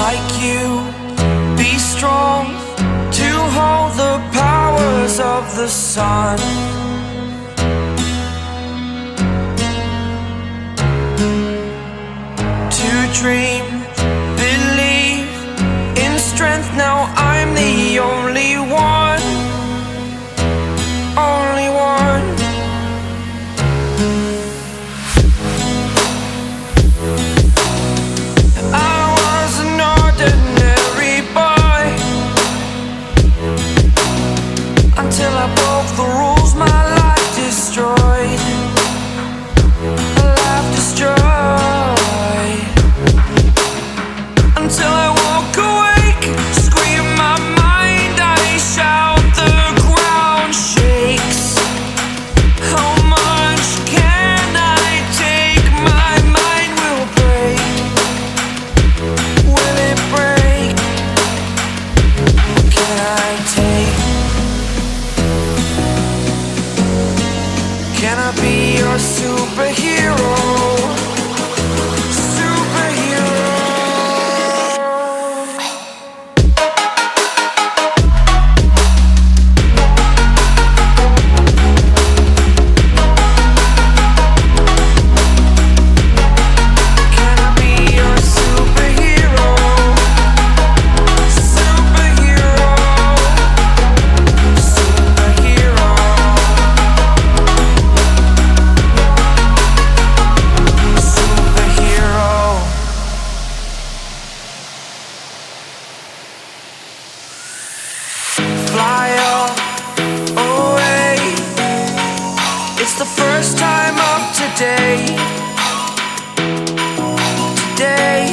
like you. Be strong to hold the powers of the sun. To dream, believe in strength. Now I'm the only one, only one. I was an ordinary boy until I broke the rules. My life destroyed, a life destroyed. Until I walk awake, scream my mind, I shout, the ground shakes. How much can I take? My mind will break. Will it break? Can I take? Can I be your superhero? Fly up, away. It's the first time of today. Today.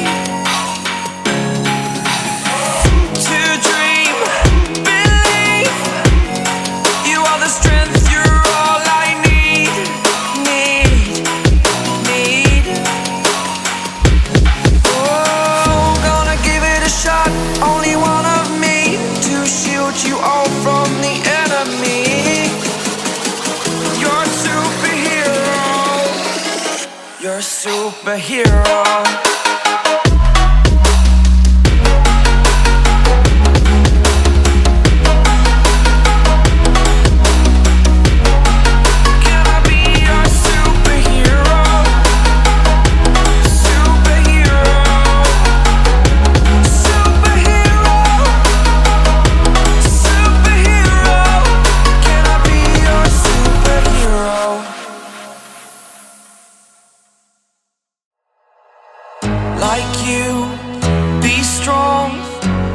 To dream, believe. You are the strength, you're all I need. Need. Oh, gonna give it a shot. Only one of me to shield you all from the enemy. You're a superhero. You're a superhero. Can I be your superhero? Superhero. Superhero. Superhero. Can I be your superhero? Like you, be strong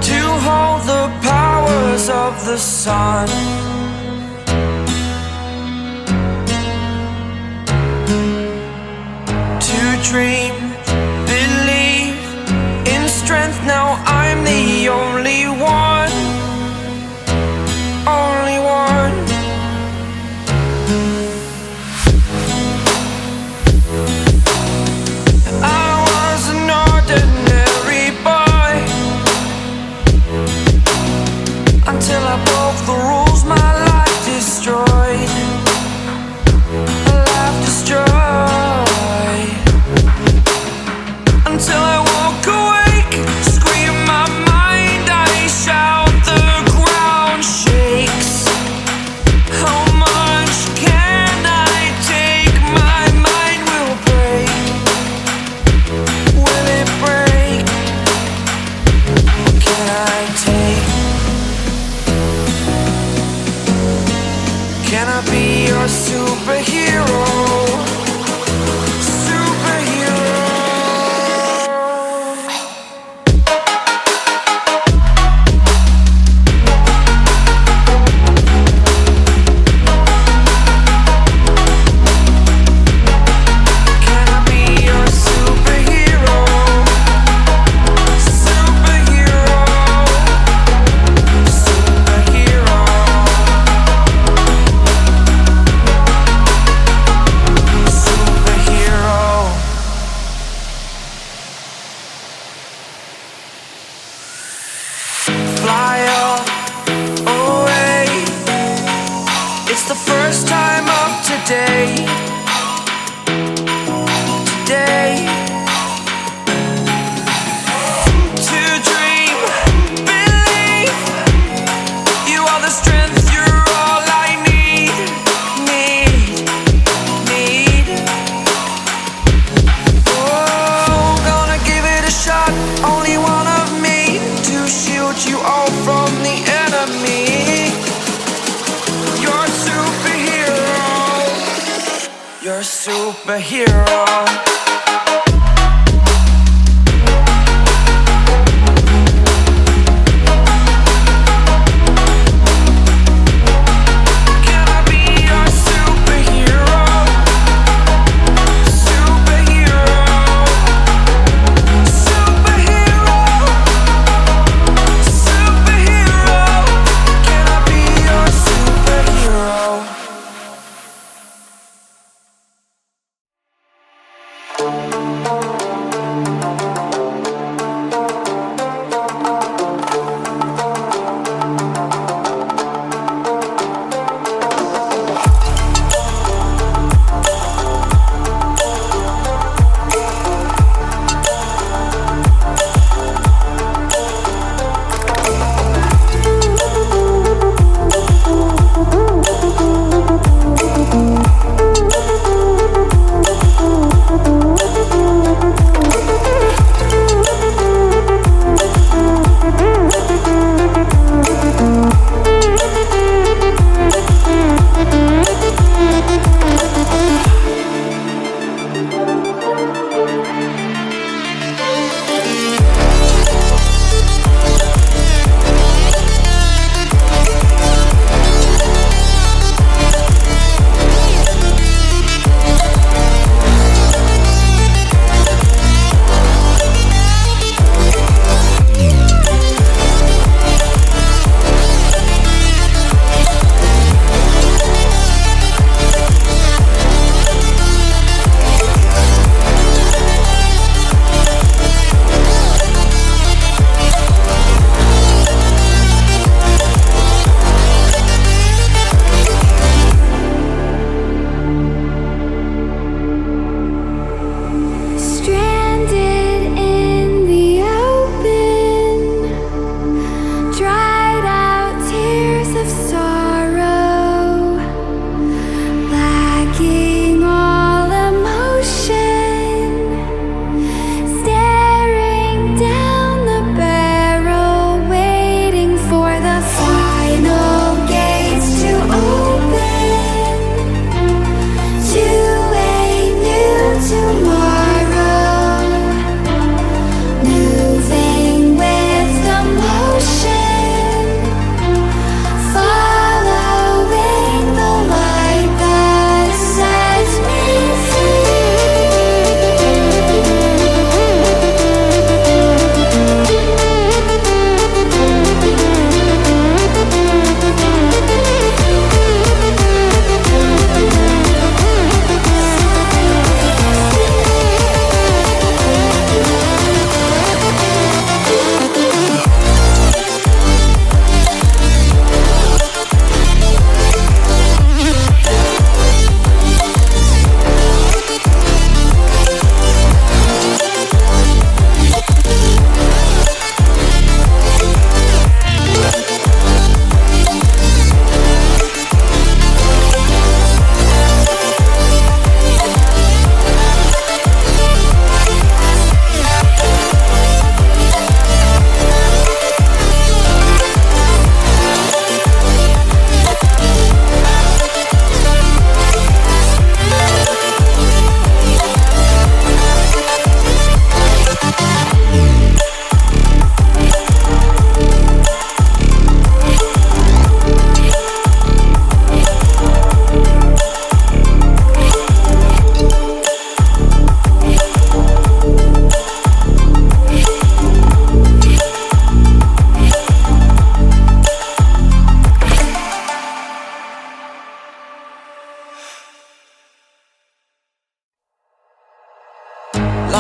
to hold the powers of the sun. To dream, believe in strength. Now I'm the only one, only one. I was an ordinary boy until I broke the rules. My life destroyed, a life destroyed. Until I walk awake, scream my mind, I shout, the ground shakes. How much can I take? My mind will break. Will it break? Can I take? Can I be your superhero? Superhero. Can I be your superhero? Superhero. Superhero. Superhero. Fly up, away. It's the first time of today. Today. To dream. superhero.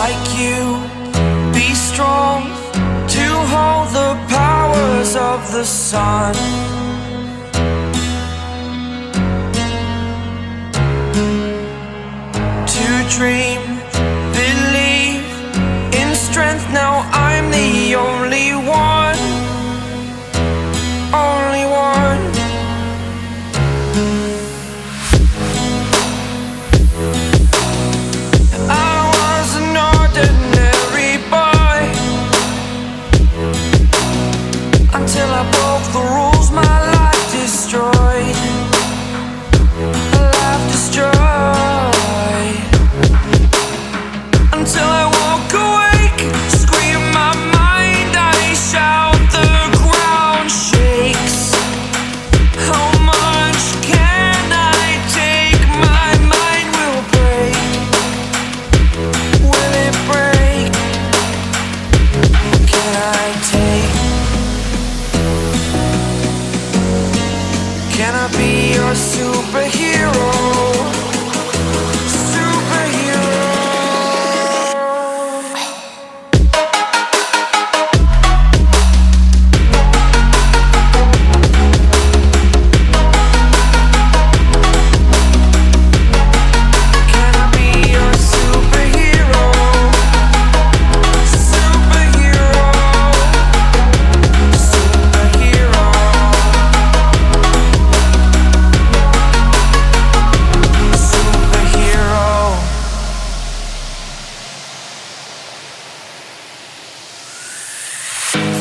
like you, be strong to hold the powers of the sun. To dream, believe in strength, now I'm the only one, only one. I was an ordinary boy until I broke the rules, my life destroyed, a life destroyed. I take? Can I be your superhero? Superhero. Can I be your superhero? Superhero. Superhero. Superhero.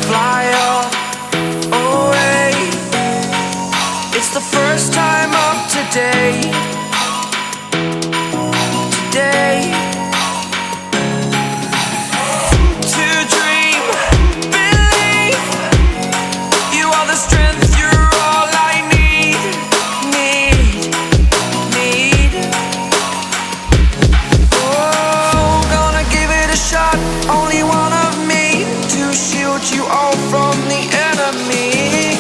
Fly up away. It's the first time of today. Today. To dream, believe. You are the strength, you're all I need. Need. Oh, gonna give it a shot. Only one of me to shield you all from the enemy.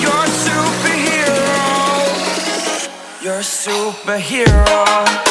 You're a superhero. You're a superhero.